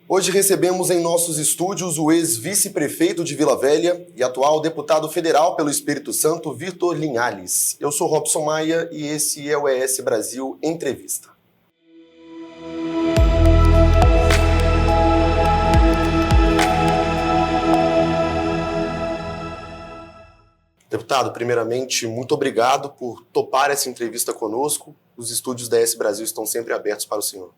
Hoje recebemos em nossos estúdios o ex-vice-prefeito de Vila Velha e atual deputado federal pelo Espírito Santo, Vitor Linhares. Eu sou Robson Maia e esse é o ES Brasil Entrevista. Deputado, primeiramente, muito obrigado por topar essa entrevista conosco. Os estúdios da ES Brasil estão sempre abertos para o senhor.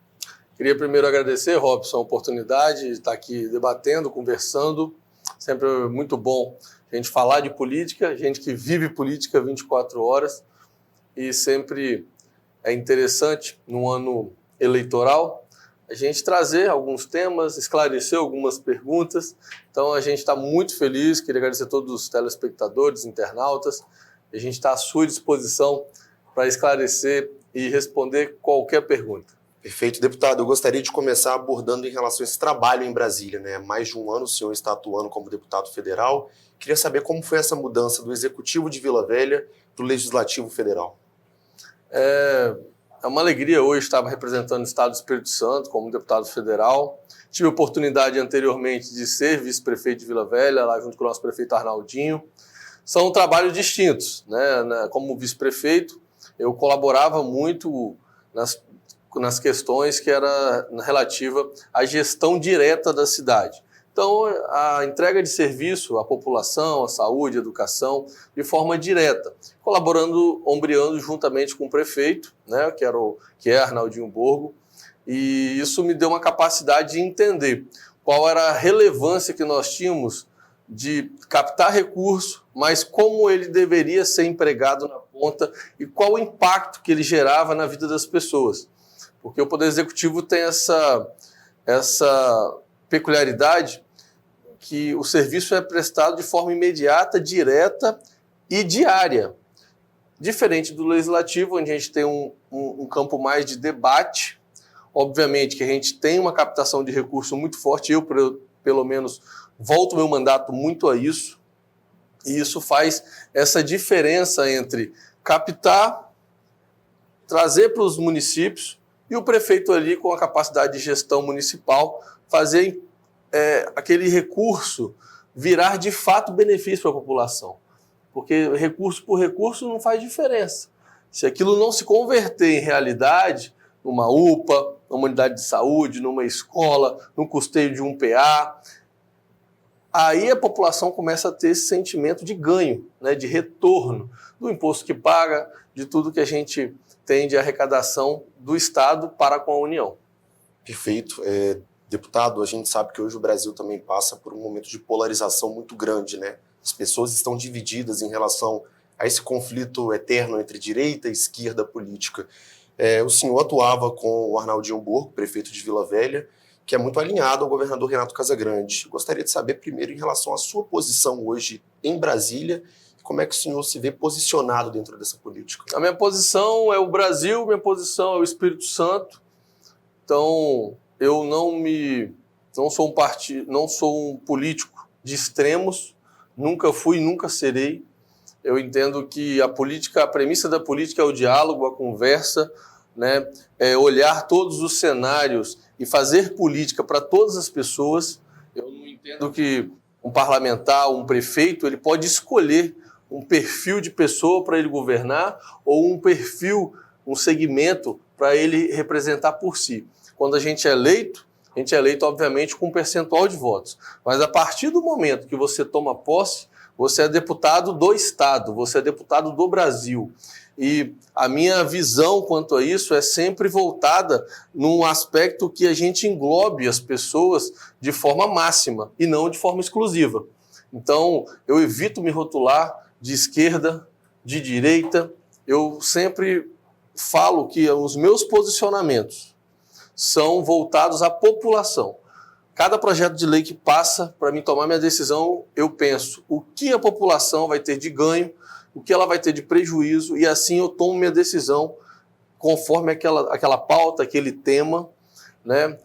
Queria primeiro agradecer, Robson, a oportunidade de estar aqui debatendo, conversando. Sempre muito bom a gente falar de política, gente que vive política 24 horas. E sempre é interessante, num ano eleitoral, a gente trazer alguns temas, esclarecer algumas perguntas. Então a gente está muito feliz, queria agradecer a todos os telespectadores, internautas. A gente está à sua disposição para esclarecer e responder qualquer pergunta. Perfeito, deputado. Eu gostaria de começar abordando em relação a esse trabalho em Brasília, né? Há mais de um ano o senhor está atuando como deputado federal. Queria saber como foi essa mudança do Executivo de Vila Velha para o Legislativo Federal. É uma alegria hoje estar representando o Estado do Espírito Santo como deputado federal. Tive a oportunidade anteriormente de ser vice-prefeito de Vila Velha, lá junto com o nosso prefeito Arnaldinho. São trabalhos distintos, né? Como vice-prefeito, eu colaborava muito nas questões que era relativa à gestão direta da cidade. Então, a entrega de serviço à população, à saúde, à educação, de forma direta, ombreando juntamente com o prefeito, né, que é Arnaldinho Borgo, e isso me deu uma capacidade de entender qual era a relevância que nós tínhamos de captar recurso, mas como ele deveria ser empregado na ponta e qual o impacto que ele gerava na vida das pessoas. Porque o Poder Executivo tem essa peculiaridade que o serviço é prestado de forma imediata, direta e diária. Diferente do Legislativo, onde a gente tem um campo mais de debate. Obviamente que a gente tem uma captação de recurso muito forte, eu pelo menos volto meu mandato muito a isso, e isso faz essa diferença entre captar, trazer para os municípios, e o prefeito ali, com a capacidade de gestão municipal, fazer aquele recurso virar de fato benefício para a população. Porque recurso por recurso não faz diferença. Se aquilo não se converter em realidade, numa UPA, numa unidade de saúde, numa escola, no custeio de um PA, aí a população começa a ter esse sentimento de ganho, né, de retorno do imposto que paga, de tudo que a gente tem de arrecadação do Estado para com a União. Perfeito. Deputado, a gente sabe que hoje o Brasil também passa por um momento de polarização muito grande, né? As pessoas estão divididas em relação a esse conflito eterno entre direita e esquerda política. O senhor atuava com o Arnaldinho Borgo, prefeito de Vila Velha, que é muito alinhado ao governador Renato Casagrande. Gostaria de saber primeiro em relação à sua posição hoje em Brasília, como é que o senhor se vê posicionado dentro dessa política? A minha posição é o Brasil, minha posição é o Espírito Santo. Então, eu não sou um político de extremos, nunca fui, nunca serei. Eu entendo que a premissa da política é o diálogo, a conversa, né? Olhar todos os cenários e fazer política para todas as pessoas. Eu não entendo que um parlamentar, um prefeito, ele pode escolher um perfil de pessoa para ele governar ou um segmento para ele representar por si. Quando a gente é eleito, obviamente, com um percentual de votos. Mas a partir do momento que você toma posse, você é deputado do Estado, você é deputado do Brasil. E a minha visão quanto a isso é sempre voltada num aspecto que a gente englobe as pessoas de forma máxima e não de forma exclusiva. Então, eu evito me rotular de esquerda, de direita. Eu sempre falo que os meus posicionamentos são voltados à população. Cada projeto de lei que passa, para mim tomar minha decisão, eu penso o que a população vai ter de ganho, o que ela vai ter de prejuízo, e assim eu tomo minha decisão conforme aquela pauta, aquele tema, né?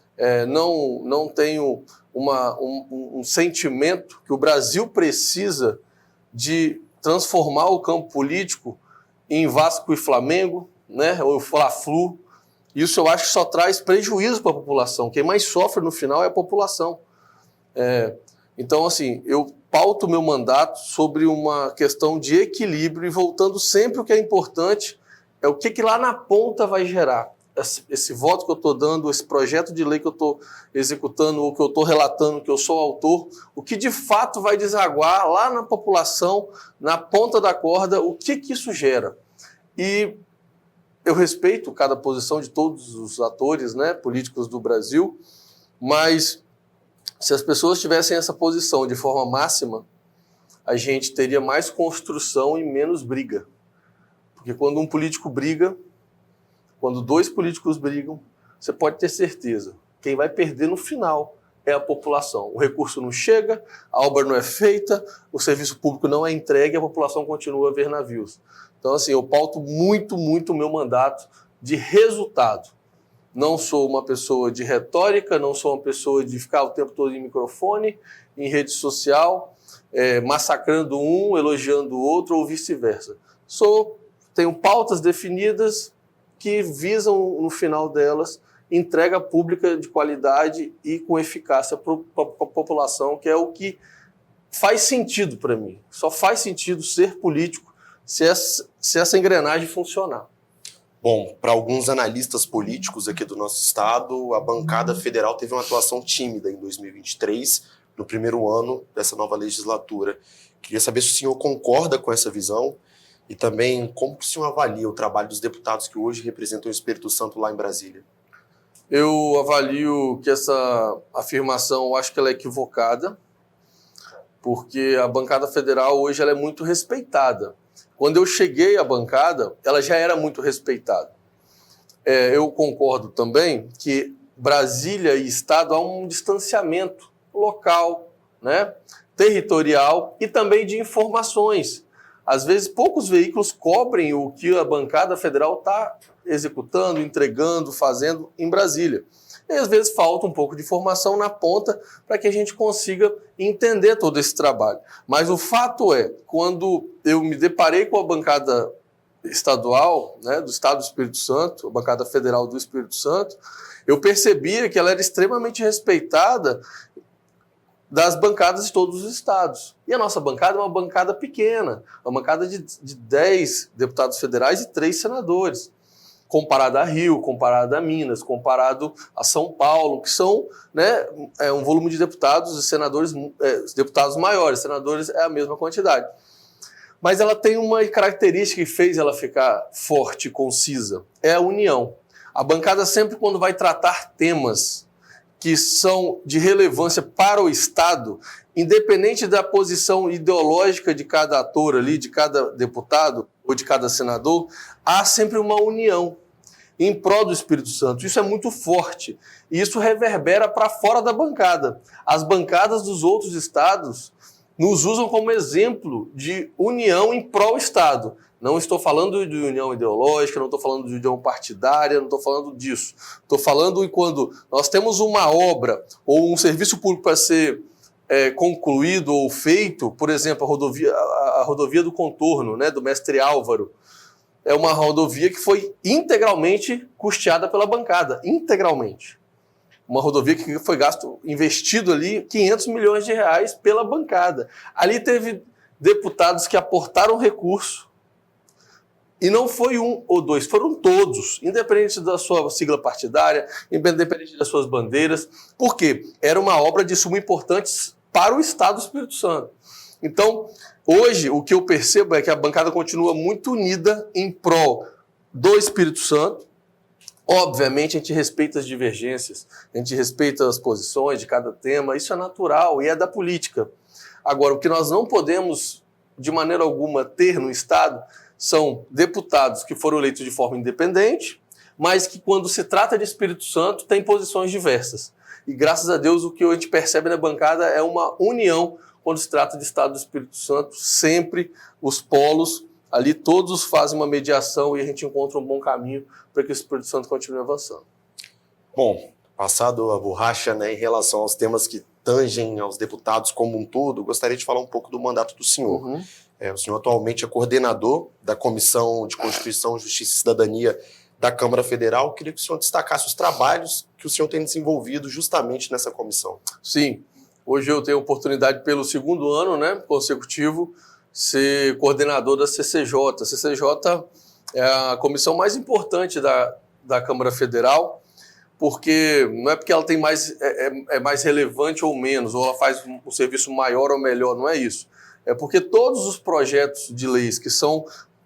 Não tenho um sentimento que o Brasil precisa de transformar o campo político em Vasco e Flamengo, né? Ou Fla-Flu, Isso eu acho que só traz prejuízo para a população. Quem mais sofre no final é a população. Então, assim, eu pauto meu mandato sobre uma questão de equilíbrio e voltando sempre o que é importante é o que lá na ponta vai gerar. Esse voto que eu estou dando, esse projeto de lei que eu estou executando, ou que eu estou relatando, que eu sou autor, o que de fato vai desaguar lá na população, na ponta da corda, o que isso gera. E eu respeito cada posição de todos os atores, né, políticos do Brasil, mas se as pessoas tivessem essa posição de forma máxima, a gente teria mais construção e menos briga. Porque quando um político briga, quando dois políticos brigam, você pode ter certeza, quem vai perder no final é a população. O recurso não chega, a obra não é feita, o serviço público não é entregue e a população continua a ver navios. Então, assim, eu pauto muito o meu mandato de resultado. Não sou uma pessoa de retórica, não sou uma pessoa de ficar o tempo todo em microfone, em rede social, massacrando um, elogiando o outro ou vice-versa. Tenho pautas definidas que visam, no final delas, entrega pública de qualidade e com eficácia para a população, que é o que faz sentido para mim. Só faz sentido ser político se essa engrenagem funcionar. Bom, para alguns analistas políticos aqui do nosso estado, a bancada federal teve uma atuação tímida em 2023, no primeiro ano dessa nova legislatura. Queria saber se o senhor concorda com essa visão e também como que o senhor avalia o trabalho dos deputados que hoje representam o Espírito Santo lá em Brasília. Eu avalio que essa afirmação, eu acho que ela é equivocada, porque a bancada federal hoje ela é muito respeitada. Quando eu cheguei à bancada, ela já era muito respeitada. Eu concordo também que Brasília e Estado há um distanciamento local, né, territorial e também de informações. Às vezes, poucos veículos cobrem o que a bancada federal está executando, entregando, fazendo em Brasília. E às vezes falta um pouco de informação na ponta para que a gente consiga entender todo esse trabalho. Mas o fato é, quando eu me deparei com a bancada estadual, né, do Estado do Espírito Santo, a bancada federal do Espírito Santo, eu percebia que ela era extremamente respeitada das bancadas de todos os estados. E a nossa bancada é uma bancada pequena, uma bancada de 10 deputados federais e 3 senadores. Comparado a Rio, comparado a Minas, comparado a São Paulo, que são, né, um volume de deputados e senadores, deputados maiores, senadores é a mesma quantidade. Mas ela tem uma característica que fez ela ficar forte e concisa, é a união. A bancada sempre, quando vai tratar temas que são de relevância para o Estado, independente da posição ideológica de cada ator ali, de cada deputado ou de cada senador, há sempre uma união em prol do Espírito Santo. Isso é muito forte e isso reverbera para fora da bancada. As bancadas dos outros estados nos usam como exemplo de união em prol Estado. Não estou falando de união ideológica, não estou falando de união partidária, não estou falando disso. Estou falando em quando nós temos uma obra ou um serviço público para ser concluído ou feito, por exemplo, a rodovia do contorno, né, do Mestre Álvaro. É uma rodovia que foi integralmente custeada pela bancada, integralmente. Uma rodovia que foi investido ali 500 milhões de reais pela bancada. Ali teve deputados que aportaram recurso, e não foi um ou dois, foram todos, independente da sua sigla partidária, independente das suas bandeiras, porque era uma obra de suma importância para o Estado do Espírito Santo. Então, hoje, o que eu percebo é que a bancada continua muito unida em prol do Espírito Santo. Obviamente, a gente respeita as divergências, a gente respeita as posições de cada tema, isso é natural e é da política. Agora, o que nós não podemos, de maneira alguma, ter no Estado são deputados que foram eleitos de forma independente, mas que, quando se trata de Espírito Santo, têm posições diversas. E, graças a Deus, o que a gente percebe na bancada é uma união quando se trata de Estado do Espírito Santo. Sempre os polos ali, todos fazem uma mediação e a gente encontra um bom caminho para que o Espírito Santo continue avançando. Bom, passado a borracha, né, em relação aos temas que tangem aos deputados como um todo, gostaria de falar um pouco do mandato do senhor. O senhor atualmente é coordenador da Comissão de Constituição, Justiça e Cidadania da Câmara Federal. Queria que o senhor destacasse os trabalhos que o senhor tem desenvolvido justamente nessa comissão. Sim, hoje eu tenho a oportunidade, pelo segundo ano, né, consecutivo, ser coordenador da CCJ. A CCJ é a comissão mais importante da Câmara Federal, porque não é porque ela tem mais relevante ou menos, ou ela faz um serviço maior ou melhor, não é isso. É porque todos os projetos de leis que são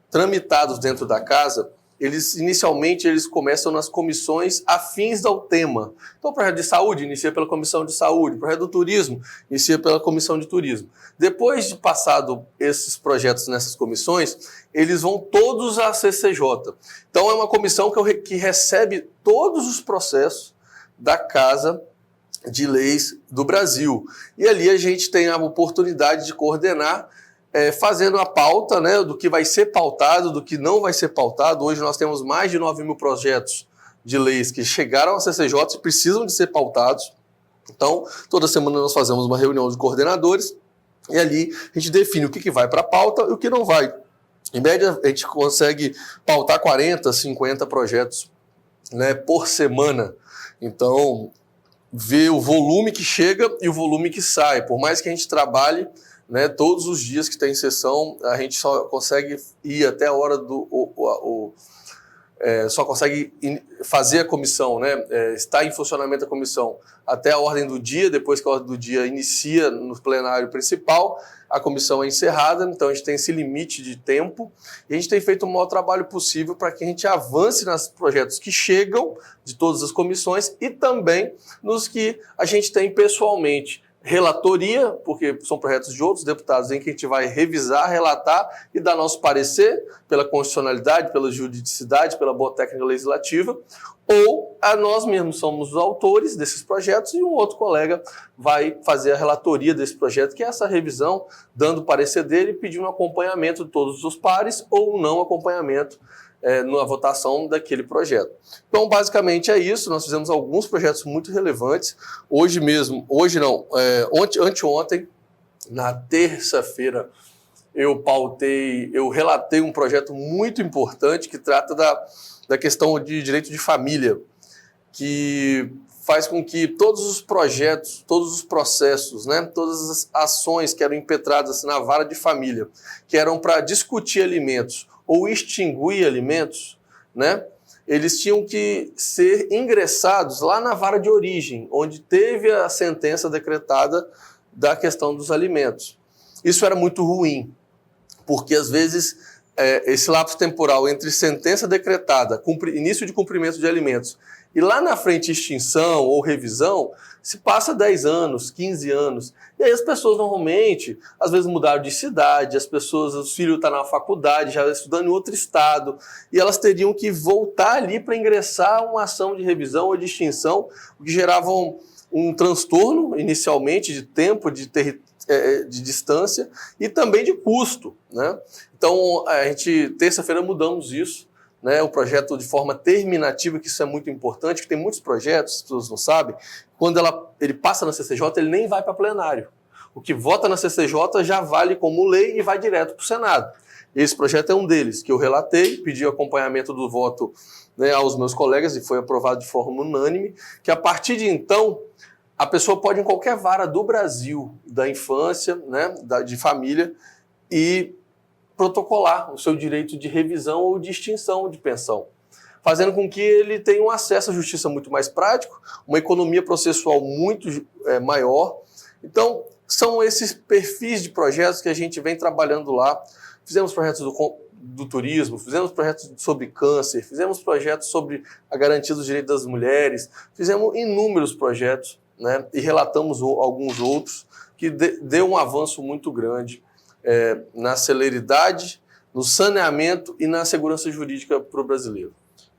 tramitados dentro da casa, inicialmente eles começam nas comissões afins ao tema. Então, o projeto de saúde inicia pela comissão de saúde, o projeto do turismo inicia pela comissão de turismo. Depois de passado esses projetos nessas comissões, eles vão todos à CCJ. Então, é uma comissão que recebe todos os processos da Casa de Leis do Brasil. E ali a gente tem a oportunidade de coordenar, fazendo a pauta, né, do que vai ser pautado, do que não vai ser pautado. Hoje nós temos mais de 9 mil projetos de leis que chegaram à CCJ e precisam de ser pautados. Então, toda semana nós fazemos uma reunião de coordenadores e ali a gente define o que vai para a pauta e o que não vai. Em média, a gente consegue pautar 40, 50 projetos, né, por semana. Então, ver o volume que chega e o volume que sai. Por mais que a gente trabalhe, né, todos os dias que tem sessão, a gente só consegue ir até a hora só consegue fazer a comissão, né, estar em funcionamento a comissão até a ordem do dia. Depois que a ordem do dia inicia no plenário principal, a comissão é encerrada. Então a gente tem esse limite de tempo e a gente tem feito o maior trabalho possível para que a gente avance nos projetos que chegam de todas as comissões e também nos que a gente tem pessoalmente. Relatoria, porque são projetos de outros deputados em que a gente vai revisar, relatar e dar nosso parecer pela constitucionalidade, pela juridicidade, pela boa técnica legislativa, ou nós mesmos somos os autores desses projetos e um outro colega vai fazer a relatoria desse projeto, que é essa revisão, dando o parecer dele e pedindo um acompanhamento de todos os pares ou não acompanhamento na votação daquele projeto. Então, basicamente é isso. Nós fizemos alguns projetos muito relevantes. Anteontem, na terça-feira, eu relatei um projeto muito importante que trata da questão de direito de família, que faz com que todos os projetos, todos os processos, né, todas as ações que eram impetradas na vara de família, que eram para discutir alimentos ou extinguir alimentos, né, eles tinham que ser ingressados lá na vara de origem, onde teve a sentença decretada da questão dos alimentos. Isso era muito ruim, porque às vezes esse lapso temporal entre sentença decretada, início de cumprimento de alimentos, e lá na frente extinção ou revisão, se passa 10 anos, 15 anos. E aí as pessoas normalmente, às vezes mudaram de cidade, os filhos estão na faculdade, já estudando em outro estado, e elas teriam que voltar ali para ingressar uma ação de revisão ou de extinção, o que gerava um transtorno, inicialmente, de tempo, de distância e também de custo, né? Então, terça-feira mudamos isso, né, o projeto de forma terminativa, que isso é muito importante, que tem muitos projetos, as pessoas não sabem, quando ele passa na CCJ, ele nem vai para plenário. O que vota na CCJ já vale como lei e vai direto para o Senado. Esse projeto é um deles, que eu relatei, pedi acompanhamento do voto, né, aos meus colegas e foi aprovado de forma unânime, que a partir de então, a pessoa pode ir em qualquer vara do Brasil, da infância, né, de família, e protocolar o seu direito de revisão ou de extinção de pensão, fazendo com que ele tenha um acesso à justiça muito mais prático, uma economia processual muito maior. Então, são esses perfis de projetos que a gente vem trabalhando lá. Fizemos projetos do turismo, fizemos projetos sobre câncer, fizemos projetos sobre a garantia dos direitos das mulheres, fizemos inúmeros projetos, né, e relatamos alguns outros que deu um avanço muito grande na celeridade, no saneamento e na segurança jurídica para o brasileiro.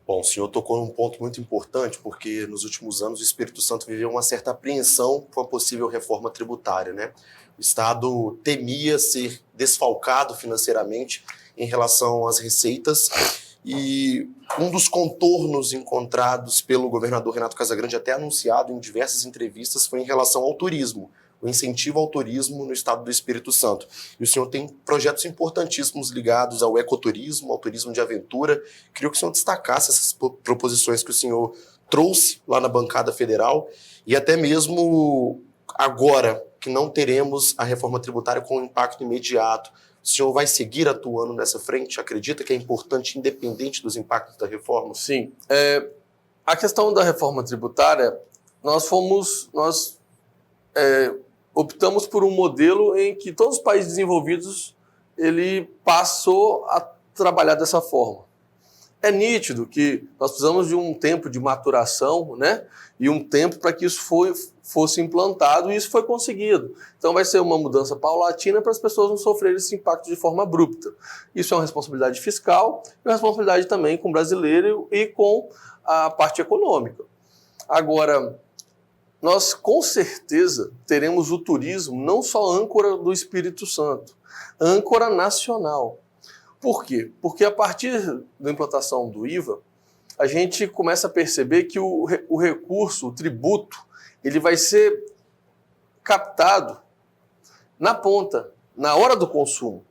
Bom, o senhor tocou num ponto muito importante, porque nos últimos anos o Espírito Santo viveu uma certa apreensão com a possível reforma tributária, né? O Estado temia ser desfalcado financeiramente em relação às receitas e um dos contornos encontrados pelo governador Renato Casagrande, até anunciado em diversas entrevistas, foi em relação ao turismo. o incentivo ao turismo no estado do Espírito Santo. E o senhor tem projetos importantíssimos ligados ao ecoturismo, ao turismo de aventura. Queria que o senhor destacasse essas proposições que o senhor trouxe lá na bancada federal e até mesmo agora que não teremos a reforma tributária com impacto imediato. O senhor vai seguir atuando nessa frente? Acredita que é importante, independente dos impactos da reforma? Sim. A questão da reforma tributária, nós optamos por um modelo em que todos os países desenvolvidos ele passou a trabalhar dessa forma. É nítido que nós precisamos de um tempo de maturação, né? E um tempo para que isso fosse implantado, e isso foi conseguido. Então vai ser uma mudança paulatina para as pessoas não sofrerem esse impacto de forma abrupta. Isso é uma responsabilidade fiscal e uma responsabilidade também com o brasileiro e com a parte econômica. Agora, nós com certeza teremos o turismo não só âncora do Espírito Santo, âncora nacional. Por quê? Porque a partir da implantação do IVA, a gente começa a perceber que o recurso, o tributo, ele vai ser captado na ponta, na hora do consumo.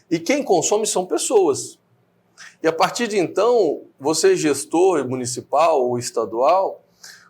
E quem consome são pessoas. E a partir de então, você gestor municipal ou estadual,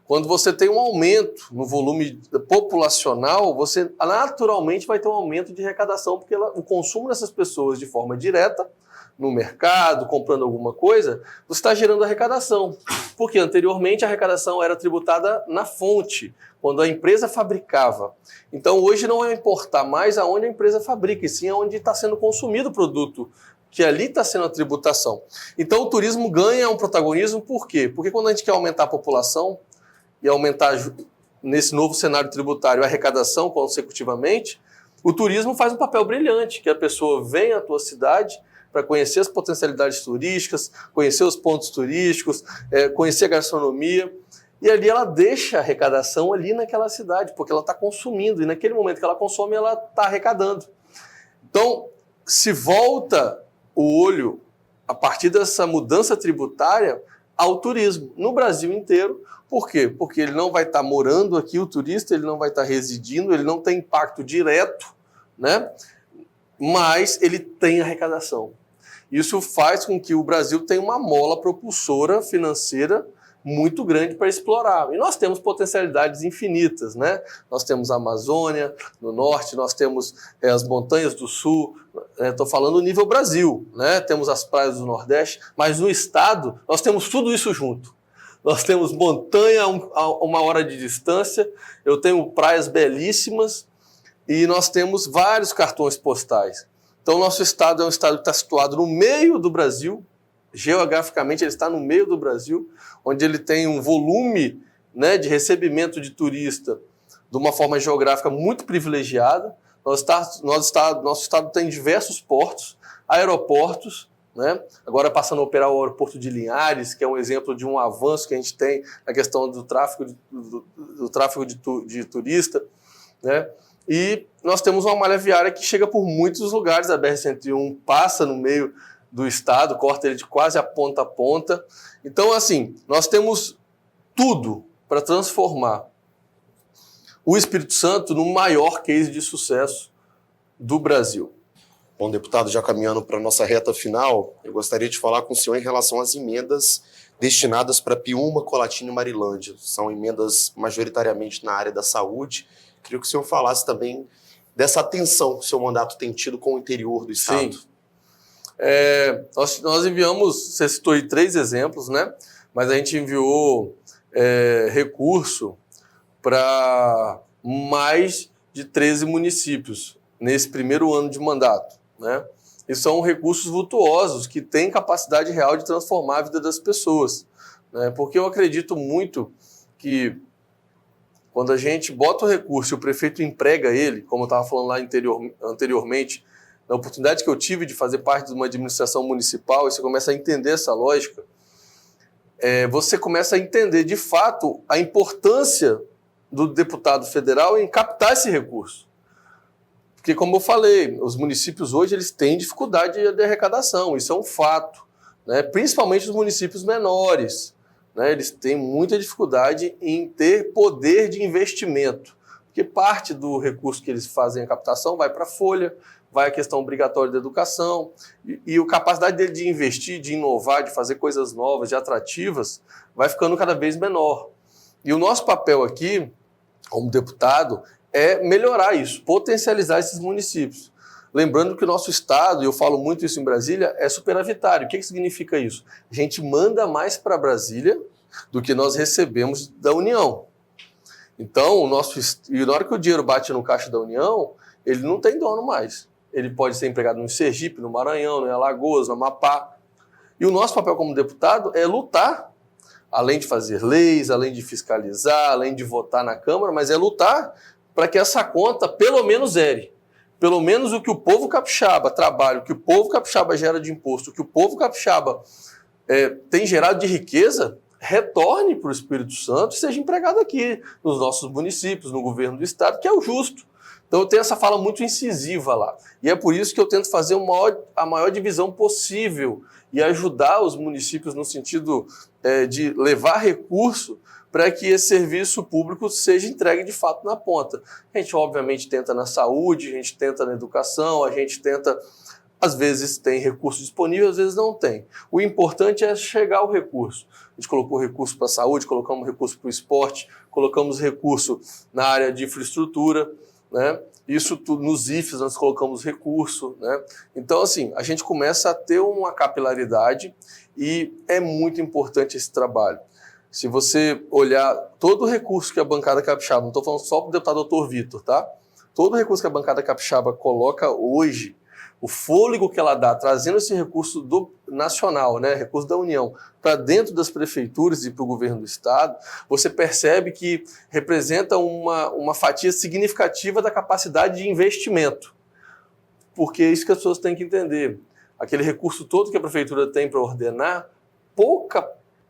quando você tem um aumento no volume populacional, você naturalmente vai ter um aumento de arrecadação, porque o consumo dessas pessoas de forma direta, no mercado, comprando alguma coisa, você está gerando arrecadação. Porque anteriormente a arrecadação era tributada na fonte, quando a empresa fabricava. Então hoje não vai importar mais aonde a empresa fabrica, e sim aonde está sendo consumido o produto, que ali está sendo a tributação. Então o turismo ganha um protagonismo, por quê? Porque quando a gente quer aumentar a população, e aumentar nesse novo cenário tributário a arrecadação consecutivamente, o turismo faz um papel brilhante, que a pessoa vem à tua cidade para conhecer as potencialidades turísticas, conhecer os pontos turísticos, conhecer a gastronomia, e ali ela deixa a arrecadação ali naquela cidade, porque ela está consumindo, e naquele momento que ela consome, ela está arrecadando. Então, se volta o olho, a partir dessa mudança tributária, ao turismo, no Brasil inteiro. Por quê? Porque ele não vai estar morando aqui, o turista, ele não vai estar residindo, ele não tem impacto direto, né? Mas ele tem arrecadação. Isso faz com que o Brasil tenha uma mola propulsora financeira muito grande para explorar. E nós temos potencialidades infinitas, né? Nós temos a Amazônia, no norte, nós temos as montanhas do sul, estou falando nível Brasil, né? Temos as praias do Nordeste, mas no estado nós temos tudo isso junto. Nós temos montanha a 1 hora de distância, eu tenho praias belíssimas e nós temos vários cartões postais. Então, nosso estado é um estado que está situado no meio do Brasil, geograficamente ele está no meio do Brasil, onde ele tem um volume, né, de recebimento de turista de uma forma geográfica muito privilegiada. Nosso estado tem diversos portos, aeroportos, né? Agora passando a operar o aeroporto de Linhares, que é um exemplo de um avanço que a gente tem na questão do tráfego de turista, né? E nós temos uma malha viária que chega por muitos lugares. A BR-101 passa no meio do estado, corta ele de quase a ponta. Então, assim, nós temos tudo para transformar o Espírito Santo no maior case de sucesso do Brasil. Bom, deputado, já caminhando para a nossa reta final, eu gostaria de falar com o senhor em relação às emendas destinadas para Piúma, Colatina e Marilândia. São emendas majoritariamente na área da saúde. Queria que o senhor falasse também dessa atenção que o seu mandato tem tido com o interior do estado. Sim. Nós enviamos, você citou aí 3 exemplos, né? Mas a gente enviou recurso para mais de 13 municípios nesse primeiro ano de mandato, né? E são recursos vultuosos que têm capacidade real de transformar a vida das pessoas, né? Porque eu acredito muito que quando a gente bota o recurso e o prefeito emprega ele, como eu estava falando lá anteriormente, na oportunidade que eu tive de fazer parte de uma administração municipal, e você começa a entender essa lógica, você começa a entender de fato a importância do deputado federal em captar esse recurso. Porque, como eu falei, os municípios hoje eles têm dificuldade de arrecadação, isso é um fato, né? Principalmente os municípios menores, né? Eles têm muita dificuldade em ter poder de investimento, Porque parte do recurso que eles fazem a captação vai para a folha, vai a questão obrigatória da educação, e a capacidade dele de investir, de inovar, de fazer coisas novas, de atrativas, vai ficando cada vez menor. E o nosso papel aqui, como deputado, é melhorar isso, potencializar esses municípios. Lembrando que o nosso estado, e eu falo muito isso em Brasília, é superavitário. O que significa isso? A gente manda mais para Brasília do que nós recebemos da União. Então, e na hora que o dinheiro bate no caixa da União, ele não tem dono mais. Ele pode ser empregado no Sergipe, no Maranhão, em Alagoas, no Amapá. E o nosso papel como deputado é lutar, além de fazer leis, além de fiscalizar, além de votar na Câmara, mas é lutar para que essa conta pelo menos zere. Pelo menos o que o povo capixaba trabalha, o que o povo capixaba gera de imposto, o que o povo capixaba tem gerado de riqueza, retorne para o Espírito Santo e seja empregado aqui, nos nossos municípios, no governo do estado, que é o justo. Então eu tenho essa fala muito incisiva lá. E é por isso que eu tento fazer a maior divisão possível e ajudar os municípios no sentido de levar recurso para que esse serviço público seja entregue de fato na ponta. A gente obviamente tenta na saúde, a gente tenta na educação, a gente tenta... Às vezes tem recurso disponível, às vezes não tem. O importante é chegar ao recurso. A gente colocou recurso para a saúde, colocamos recurso para o esporte, colocamos recurso na área de infraestrutura, né? Isso tudo nos IFES nós colocamos recurso, né? Então, assim, a gente começa a ter uma capilaridade e é muito importante esse trabalho. Se você olhar todo o recurso que a bancada capixaba, não estou falando só para o deputado Dr. Vitor, tá? Todo o recurso que a bancada capixaba coloca hoje, o fôlego que ela dá, trazendo esse recurso nacional, né, recurso da União, para dentro das prefeituras e para o governo do estado, você percebe que representa uma fatia significativa da capacidade de investimento. Porque é isso que as pessoas têm que entender. Aquele recurso todo que a prefeitura tem para ordenar,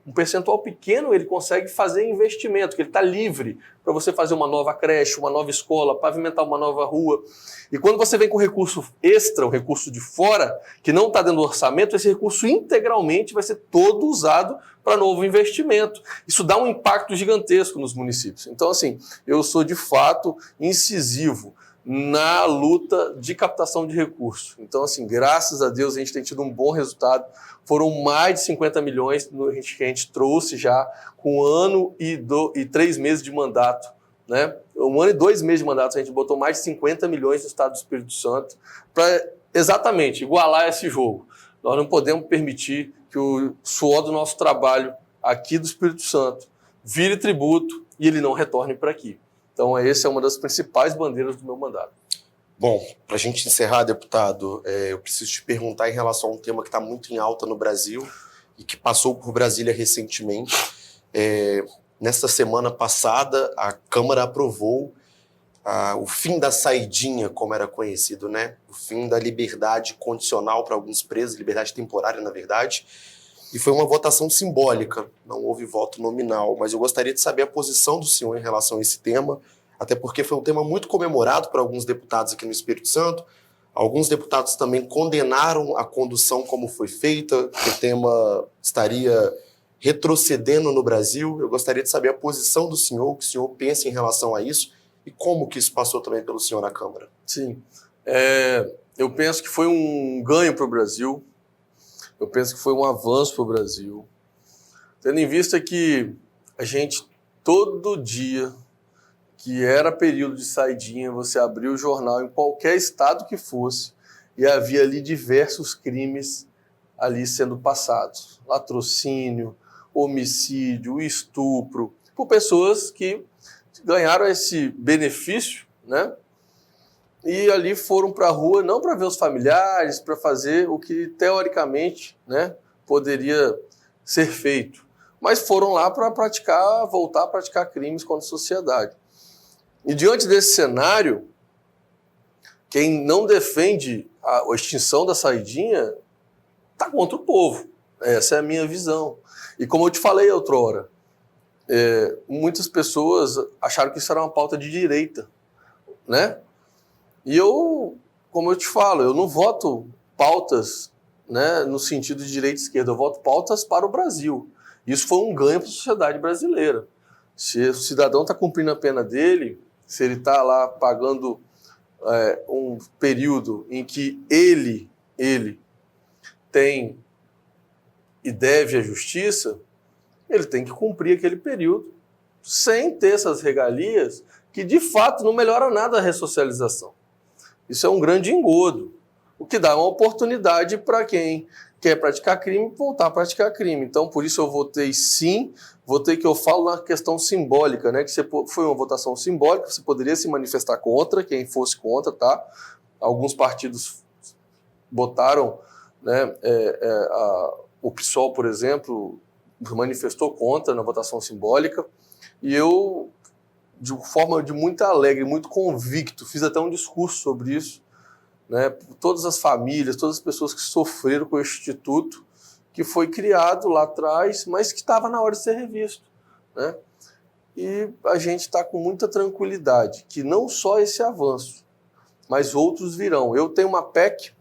um percentual pequeno ele consegue fazer investimento, que ele está livre para você fazer uma nova creche, uma nova escola, pavimentar uma nova rua. E quando você vem com recurso extra, o recurso de fora, que não está dentro do orçamento, esse recurso integralmente vai ser todo usado para novo investimento. Isso dá um impacto gigantesco nos municípios. Então, assim, eu sou de fato incisivo na luta de captação de recursos. Então, assim, graças a Deus a gente tem tido um bom resultado. Foram mais de 50 milhões que a gente trouxe já com 1 ano e 3 meses de mandato, né? 1 ano e 2 meses de mandato, a gente botou mais de 50 milhões no estado do Espírito Santo para exatamente igualar esse jogo. Nós não podemos permitir que o suor do nosso trabalho aqui do Espírito Santo vire tributo e ele não retorne para aqui. Então, essa é uma das principais bandeiras do meu mandato. Bom, para a gente encerrar, deputado, eu preciso te perguntar em relação a um tema que está muito em alta no Brasil e que passou por Brasília recentemente. Nesta semana passada, a Câmara aprovou o fim da saidinha, como era conhecido, né? O fim da liberdade condicional para alguns presos, liberdade temporária, na verdade. E foi uma votação simbólica, não houve voto nominal, mas eu gostaria de saber a posição do senhor em relação a esse tema, até porque foi um tema muito comemorado por alguns deputados aqui no Espírito Santo. Alguns deputados também condenaram a condução como foi feita, que o tema estaria retrocedendo no Brasil. Eu gostaria de saber a posição do senhor, o que o senhor pensa em relação a isso e como que isso passou também pelo senhor na Câmara. Sim, eu penso que foi um ganho para o Brasil, eu penso que foi um avanço para o Brasil, tendo em vista que a gente todo dia que era período de saidinha, você abria o jornal em qualquer estado que fosse e havia ali diversos crimes ali sendo passados. Latrocínio, homicídio, estupro, por pessoas que ganharam esse benefício, né? E ali foram para a rua não para ver os familiares, para fazer o que teoricamente, né, poderia ser feito, mas foram lá para voltar a praticar crimes contra a sociedade. E diante desse cenário, quem não defende a extinção da saidinha está contra o povo. Essa é a minha visão. E como eu te falei outrora, muitas pessoas acharam que isso era uma pauta de direita, né? E eu, como eu te falo, eu não voto pautas, né, no sentido de direita e esquerda, eu voto pautas para o Brasil. Isso foi um ganho para a sociedade brasileira. Se o cidadão está cumprindo a pena dele, se ele está lá pagando um período em que ele tem e deve à justiça, ele tem que cumprir aquele período sem ter essas regalias que, de fato, não melhora nada a ressocialização. Isso é um grande engodo, o que dá uma oportunidade para quem quer praticar crime voltar a praticar crime. Então, por isso eu votei sim, votei que eu falo na questão simbólica, né? Que foi uma votação simbólica, você poderia se manifestar contra, quem fosse contra, tá? Alguns partidos votaram, né? O PSOL, por exemplo, manifestou contra na votação simbólica, e eu, de forma muito alegre, muito convicto, fiz até um discurso sobre isso, né? Todas as famílias, todas as pessoas que sofreram com o Instituto, que foi criado lá atrás, mas que estava na hora de ser revisto, né? E a gente está com muita tranquilidade, que não só esse avanço, mas outros virão. Eu tenho uma PEC,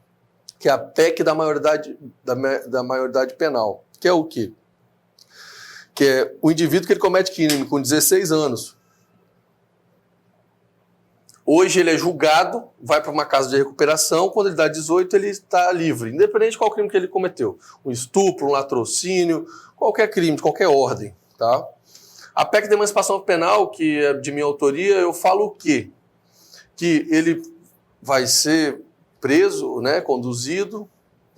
que é a PEC da maioridade penal, que é o quê? Que é o indivíduo que ele comete crime com 16 anos. Hoje ele é julgado, vai para uma casa de recuperação, quando ele dá 18 ele está livre, independente de qual crime que ele cometeu. Um estupro, um latrocínio, qualquer crime, de qualquer ordem. Tá? A PEC da emancipação penal, que é de minha autoria, eu falo o quê? Que ele vai ser preso, né, conduzido,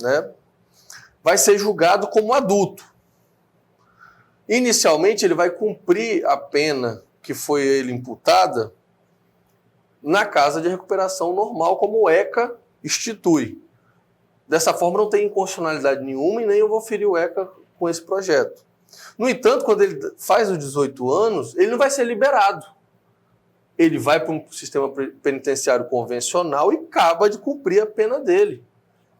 né, vai ser julgado como adulto. Inicialmente ele vai cumprir a pena que foi ele imputada na casa de recuperação normal, como o ECA institui. Dessa forma não tem inconstitucionalidade nenhuma e nem eu vou ferir o ECA com esse projeto. No entanto, quando ele faz os 18 anos, ele não vai ser liberado. Ele vai para um sistema penitenciário convencional e acaba de cumprir a pena dele.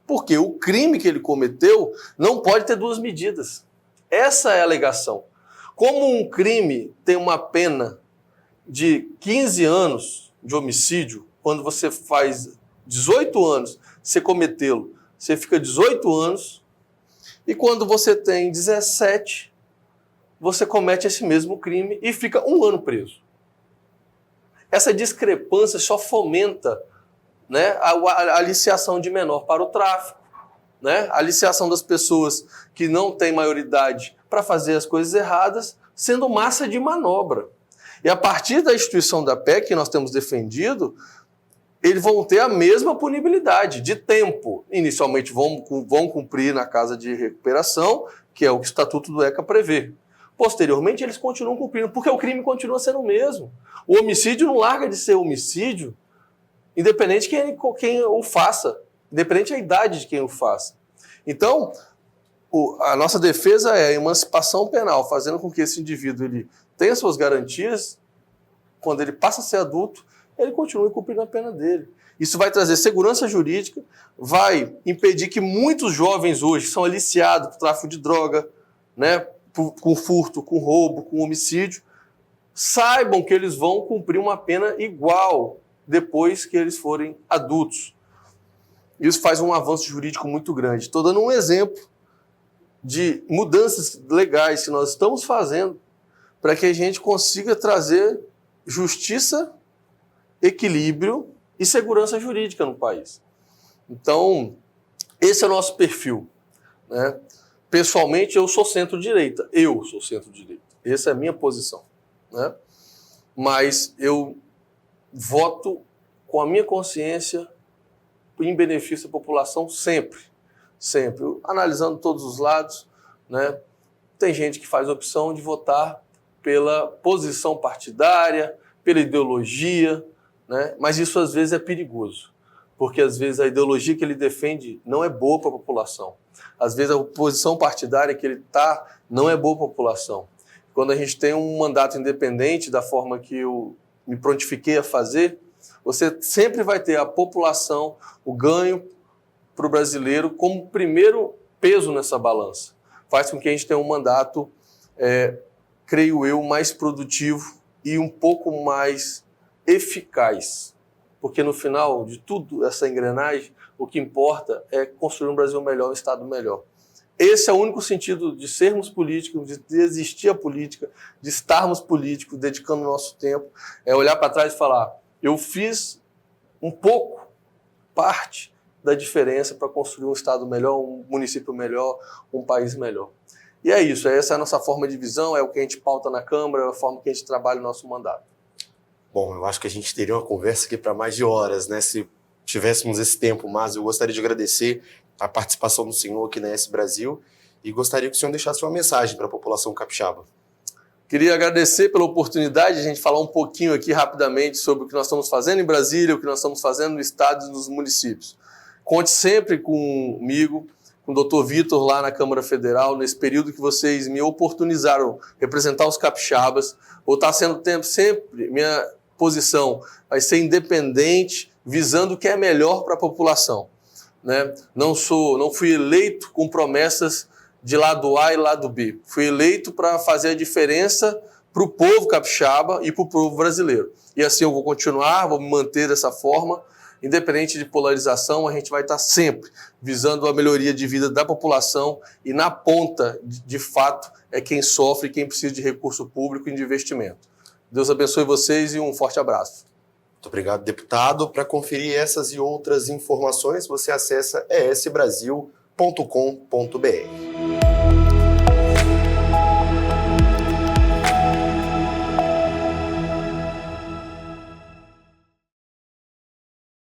Porque o crime que ele cometeu não pode ter duas medidas. Essa é a alegação. Como um crime tem uma pena de 15 anos de homicídio, quando você faz 18 anos, você cometê-lo, você fica 18 anos, e quando você tem 17, você comete esse mesmo crime e fica 1 ano preso. Essa discrepância só fomenta, né, a aliciação de menor para o tráfico, né, a aliciação das pessoas que não têm maioridade para fazer as coisas erradas, sendo massa de manobra. E a partir da instituição da PEC que nós temos defendido, eles vão ter a mesma punibilidade de tempo. Inicialmente vão cumprir na casa de recuperação, que é o que o Estatuto do ECA prevê. Posteriormente, eles continuam cumprindo, porque o crime continua sendo o mesmo. O homicídio não larga de ser homicídio, independente de quem o faça, independente da idade de quem o faça. Então, a nossa defesa é a emancipação penal, fazendo com que esse indivíduo ele tenha suas garantias, quando ele passa a ser adulto, ele continue cumprindo a pena dele. Isso vai trazer segurança jurídica, vai impedir que muitos jovens hoje são aliciados por tráfico de droga, né, com furto, com roubo, com homicídio, saibam que eles vão cumprir uma pena igual depois que eles forem adultos. Isso faz um avanço jurídico muito grande. Estou dando um exemplo de mudanças legais que nós estamos fazendo para que a gente consiga trazer justiça, equilíbrio e segurança jurídica no país. Então, esse é o nosso perfil, né? Pessoalmente, eu sou centro-direita. Essa é a minha posição, né? Mas eu voto com a minha consciência em benefício da população sempre. Sempre. Analisando todos os lados, né? Tem gente que faz a opção de votar pela posição partidária, pela ideologia, né? Mas isso às vezes é perigoso, porque às vezes a ideologia que ele defende não é boa para a população. Às vezes a posição partidária que ele está não é boa para a população. Quando a gente tem um mandato independente, da forma que eu me prontifiquei a fazer, você sempre vai ter a população, o ganho para o brasileiro como primeiro peso nessa balança. Faz com que a gente tenha um mandato, creio eu, mais produtivo e um pouco mais eficaz. Porque no final de tudo, essa engrenagem, o que importa é construir um Brasil melhor, um Estado melhor. Esse é o único sentido de sermos políticos, de existir a política, de estarmos políticos, dedicando o nosso tempo, é olhar para trás e falar, eu fiz um pouco, parte da diferença para construir um estado melhor, um município melhor, um país melhor. E é isso, essa é a nossa forma de visão, é o que a gente pauta na Câmara, é a forma que a gente trabalha o nosso mandato. Bom, eu acho que a gente teria uma conversa aqui para mais de horas, né? Se tivéssemos esse tempo, mas eu gostaria de agradecer a participação do senhor aqui na S Brasil e gostaria que o senhor deixasse uma mensagem para a população capixaba. Queria agradecer pela oportunidade de a gente falar um pouquinho aqui rapidamente sobre o que nós estamos fazendo em Brasília, o que nós estamos fazendo no estado e nos municípios. Conte sempre comigo, com o Dr. Vitor lá na Câmara Federal, nesse período que vocês me oportunizaram representar os capixabas. Vou estar sendo sempre, minha posição vai ser independente, visando o que é melhor para a população. Né? Não fui eleito com promessas de lado A e lado B. Fui eleito para fazer a diferença para o povo capixaba e para o povo brasileiro. E assim eu vou continuar, vou me manter dessa forma. Independente de polarização, a gente vai estar sempre visando a melhoria de vida da população e na ponta, de fato, é quem sofre e quem precisa de recurso público e de investimento. Deus abençoe vocês e um forte abraço. Muito obrigado, deputado. Para conferir essas e outras informações, você acessa esbrasil.com.br.